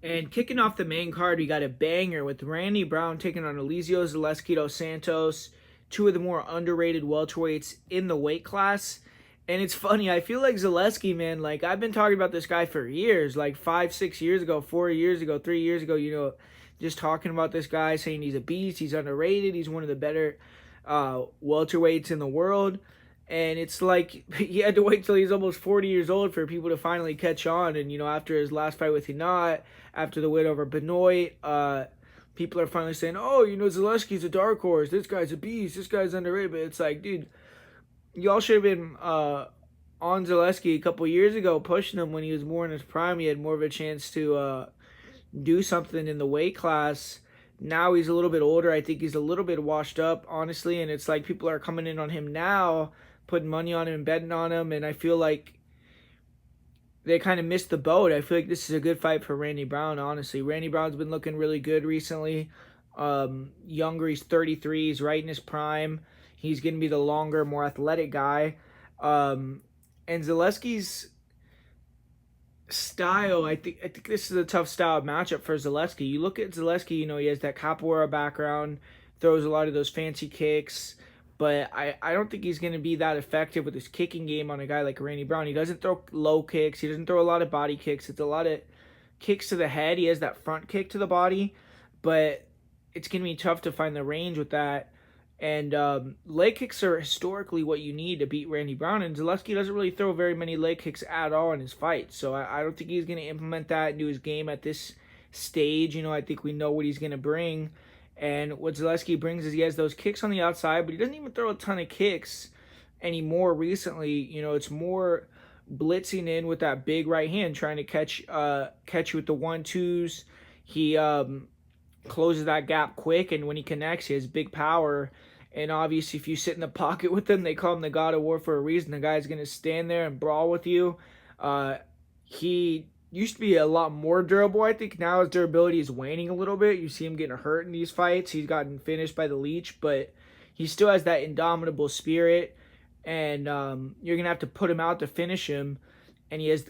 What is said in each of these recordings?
And kicking off the main card, we got a banger with Randy Brown taking on Elizeu Zaleski Dos Santos, two of the more underrated welterweights in the weight class. And it's funny, I feel like Zaleski, man, like I've been talking about this guy for years, like 5, 6 years ago, 4 years ago, 3 years ago, just talking about this guy, saying he's a beast, he's underrated, he's one of the better welterweights in the world. And it's like he had to wait till he's almost 40 years old for people to finally catch on. And, after his last fight with Hinat, after the win over Benoit, people are finally saying, oh, Zaleski's a dark horse. This guy's a beast. This guy's underrated. But it's like, dude, y'all should have been on Zaleski a couple years ago, pushing him when he was more in his prime. He had more of a chance to do something in the weight class. Now he's a little bit older. I think he's a little bit washed up, honestly. And it's like people are coming in on him now, putting money on him and betting on him. And I feel like they kind of missed the boat. I feel like this is a good fight for Randy Brown, honestly. Randy Brown's been looking really good recently. Younger, he's 33. He's right in his prime. He's going to be the longer, more athletic guy. And Zaleski's style, I think this is a tough style matchup for Zaleski. You look at Zaleski, he has that capoeira background, throws a lot of those fancy kicks, but I don't think he's going to be that effective with his kicking game on a guy like Randy Brown. He doesn't throw low kicks. He doesn't throw a lot of body kicks. It's a lot of kicks to the head. He has that front kick to the body, but it's going to be tough to find the range with that. And leg kicks are historically what you need to beat Randy Brown, and Zaleski doesn't really throw very many leg kicks at all in his fight. So I don't think he's going to implement that into his game at this stage. I think we know what he's going to bring. And what Zaleski brings is he has those kicks on the outside, but he doesn't even throw a ton of kicks anymore recently. It's more blitzing in with that big right hand, trying to catch you with the 1-2s. He closes that gap quick, and when he connects, he has big power. And obviously, if you sit in the pocket with him, they call him the God of War for a reason. The guy's going to stand there and brawl with you. He used to be a lot more durable. I think now his durability is waning a little bit. You see him getting hurt in these fights. He's gotten finished by the leech, but he still has that indomitable spirit. And you're going to have to put him out to finish him. And he has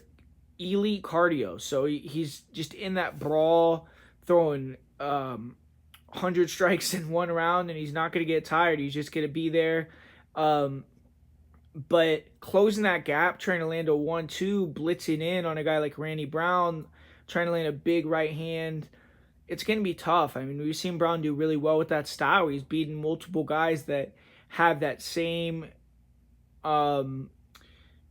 elite cardio. So he's just in that brawl, throwing 100 strikes in one round, and he's not going to get tired. He's just going to be there. But closing that gap, trying to land a 1-2, blitzing in on a guy like Randy Brown, trying to land a big right hand, it's going to be tough. I mean, we've seen Brown do really well with that style. He's beaten multiple guys that have that same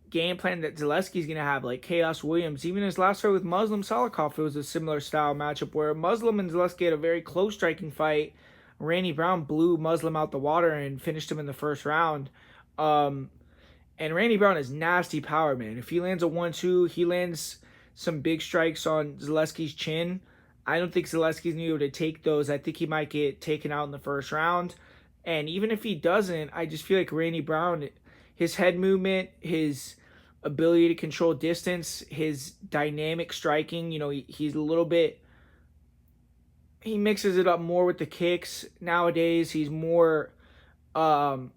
game plan that Zaleski's going to have, like Chaos Williams. Even his last fight with Muslim Salikov, it was a similar style matchup where Muslim and Zaleski had a very close striking fight. Randy Brown blew Muslim out the water and finished him in the first round. And Randy Brown has nasty power, man. If he lands a 1-2, he lands some big strikes on Zaleski's chin. I don't think Zaleski's going to be able to take those. I think he might get taken out in the first round. And even if he doesn't, I just feel like Randy Brown, his head movement, his ability to control distance, his dynamic striking, he's a little bit, he mixes it up more with the kicks. Nowadays, he's more fun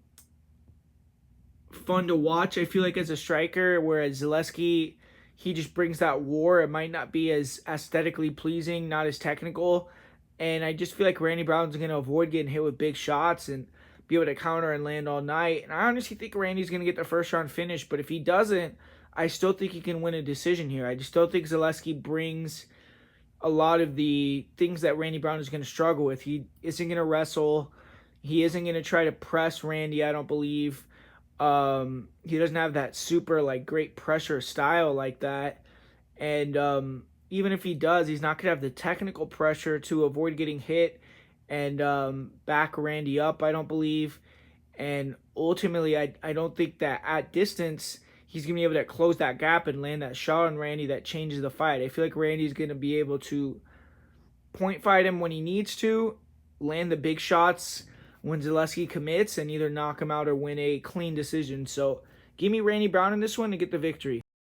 to watch, I feel like, as a striker, whereas Zaleski, he just brings that war. It might not be as aesthetically pleasing, not as technical, and I just feel like Randy Brown's going to avoid getting hit with big shots and be able to counter and land all night. And I honestly think Randy's going to get the first round finish, but if he doesn't, I still think he can win a decision here. I just don't think Zaleski brings a lot of the things that Randy Brown is going to struggle with. He isn't going to wrestle. He isn't going to try to press Randy, I don't believe. He doesn't have that super great pressure style like that. And even if he does, he's not going to have the technical pressure to avoid getting hit and back Randy up, I don't believe. And ultimately, I don't think that at distance, he's going to be able to close that gap and land that shot on Randy that changes the fight. I feel like Randy's going to be able to point fight him when he needs to, land the big shots when Zaleski commits, and either knock him out or win a clean decision. So give me Randy Brown in this one to get the victory.